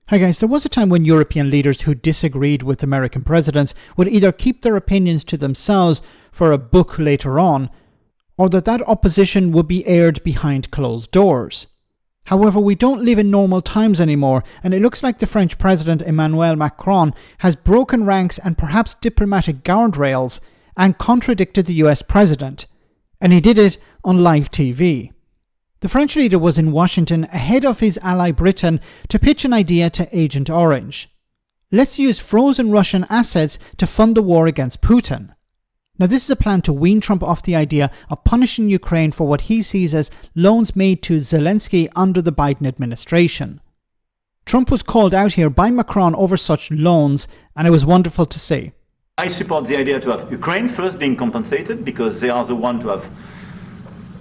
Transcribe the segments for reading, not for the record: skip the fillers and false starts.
Hi guys, there was a time when European leaders who disagreed with American presidents would either keep their opinions to themselves for a book later on, or that opposition would be aired behind closed doors. However, we don't live in normal times anymore, and it looks like the French president Emmanuel Macron has broken ranks and perhaps diplomatic guardrails and contradicted the US president, and he did it on live TV. The French leader was in Washington ahead of his ally Britain to pitch an idea to Agent Orange. Let's use frozen Russian assets to fund the war against Putin. Now, this is a plan to wean Trump off the idea of punishing Ukraine for what he sees as loans made to Zelensky under the Biden administration. Trump was called out here by Macron over such loans, and it was wonderful to see. I support the idea to have Ukraine first being compensated because they are the one to have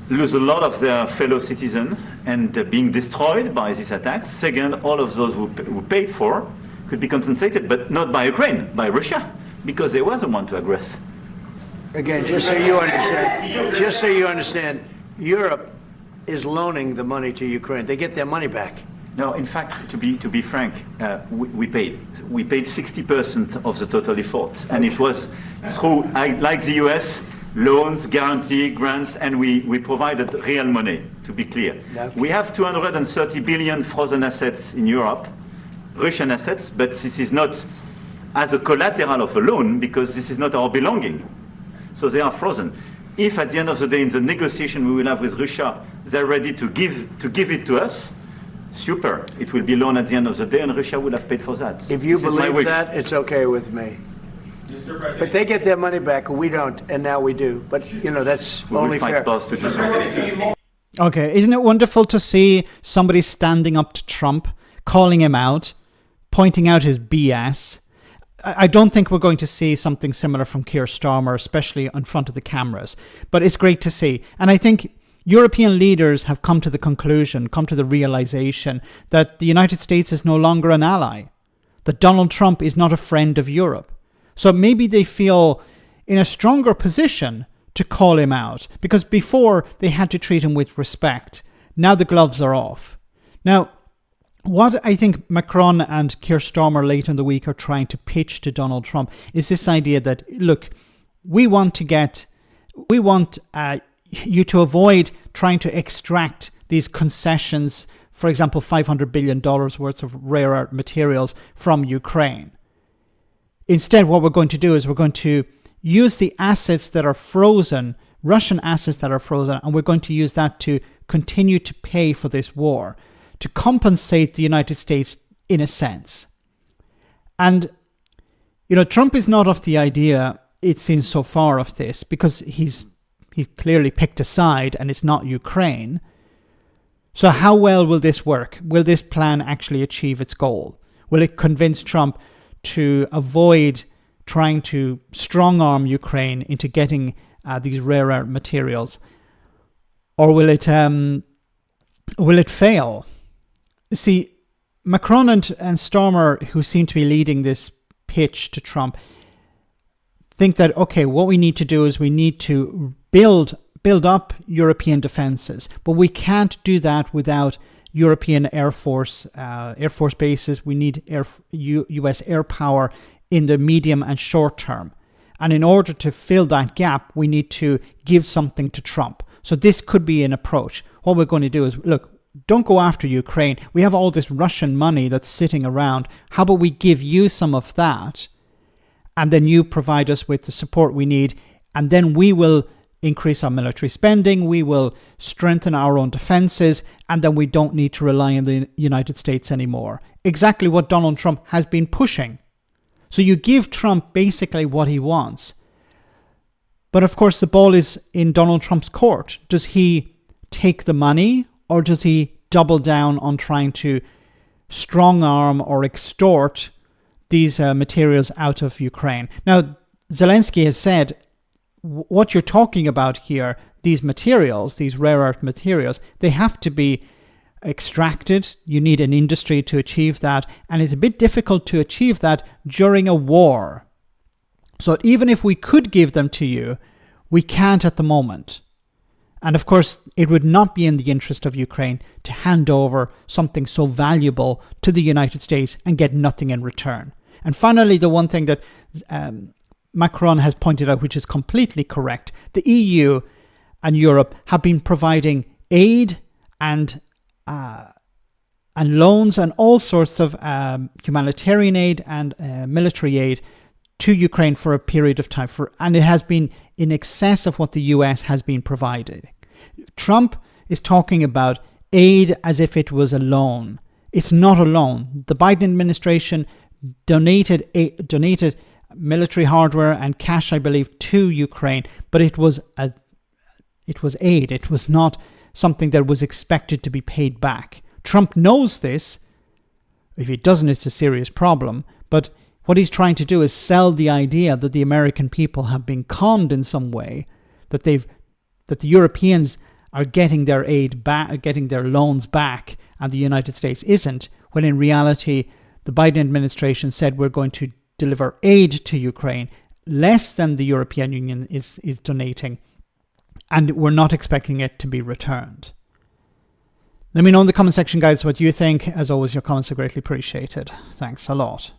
lose a lot of their fellow citizens and being destroyed by these attacks. Second, all of those who paid for could be compensated, but not by Ukraine, by Russia, because they were the one to aggress. Again, just so you understand, Europe is loaning the money to Ukraine. They get their money back. No, in fact, to be frank, we paid 60% of the total effort, and it was through, like the US, loans, guarantee, grants, and we provided real money, to be clear. Okay. We have 230 billion frozen assets in Europe, Russian assets, but this is not as a collateral of a loan because this is not our belonging. So they are frozen. If at the end of the day in the negotiation we will have with Russia, they're ready to give it to us, super. It will be loan at the end of the day and Russia will have paid for that. If you believe that, it's okay with me. But they get their money back, we don't, and now we do. But, you know, that's only fair. To do something. Okay, isn't it wonderful to see somebody standing up to Trump, calling him out, pointing out his BS? I don't think we're going to see something similar from Keir Starmer, especially in front of the cameras. But it's great to see. And I think European leaders have come to the realization that the United States is no longer an ally, that Donald Trump is not a friend of Europe. So maybe they feel in a stronger position to call him out, because before they had to treat him with respect. Now the gloves are off. Now, what I think Macron and Keir Starmer later in the week are trying to pitch to Donald Trump is this idea that, look, we want you to avoid trying to extract these concessions, for example, $500 billion worth of rare earth materials from Ukraine. Instead, what we're going to do is we're going to use the assets that are frozen, Russian assets that are frozen, and we're going to use that to continue to pay for this war, to compensate the United States in a sense. And, you know, Trump is not of the idea, it seems so far, of this, because he's clearly picked a side and it's not Ukraine. So how well will this work? Will this plan actually achieve its goal? Will it convince Trump to avoid trying to strong-arm Ukraine into getting these rare earth materials? Or will it fail? See, Macron and Starmer, who seem to be leading this pitch to Trump, think that, okay, what we need to do is we need to build up European defenses, but we can't do that without European Air Force bases. We need US air power in the medium and short term. And in order to fill that gap, we need to give something to Trump. So this could be an approach. What we're going to do is, look, don't go after Ukraine. We have all this Russian money that's sitting around. How about we give you some of that, and then you provide us with the support we need, and then we will increase our military spending, we will strengthen our own defenses, and then we don't need to rely on the United States anymore. Exactly what Donald Trump has been pushing. So you give Trump basically what he wants. But of course the ball is in Donald Trump's court. Does he take the money, or does he double down on trying to strong arm or extort these materials out of Ukraine? Now, Zelensky has said, what you're talking about here, these materials, these rare earth materials, they have to be extracted. You need an industry to achieve that. And it's a bit difficult to achieve that during a war. So even if we could give them to you, we can't at the moment. And of course, it would not be in the interest of Ukraine to hand over something so valuable to the United States and get nothing in return. And finally, the one thing that Macron has pointed out, which is completely correct, the EU and Europe have been providing aid and loans and all sorts of humanitarian aid and military aid to Ukraine for a period of time, and it has been in excess of what the US has been providing. Trump is talking about aid as if it was a loan. It's not a loan. The Biden administration donated military hardware and cash, I believe, to Ukraine, but it was aid. It was not something that was expected to be paid back. Trump knows this. If he doesn't, it's a serious problem. But what he's trying to do is sell the idea that the American people have been conned in some way, that the Europeans are getting their aid back, getting their loans back, and the United States isn't, when in reality, the Biden administration said we're going to deliver aid to Ukraine, less than the European Union is donating, and we're not expecting it to be returned. Let me know in the comment section, guys, what you think. As always, your comments are greatly appreciated. Thanks a lot.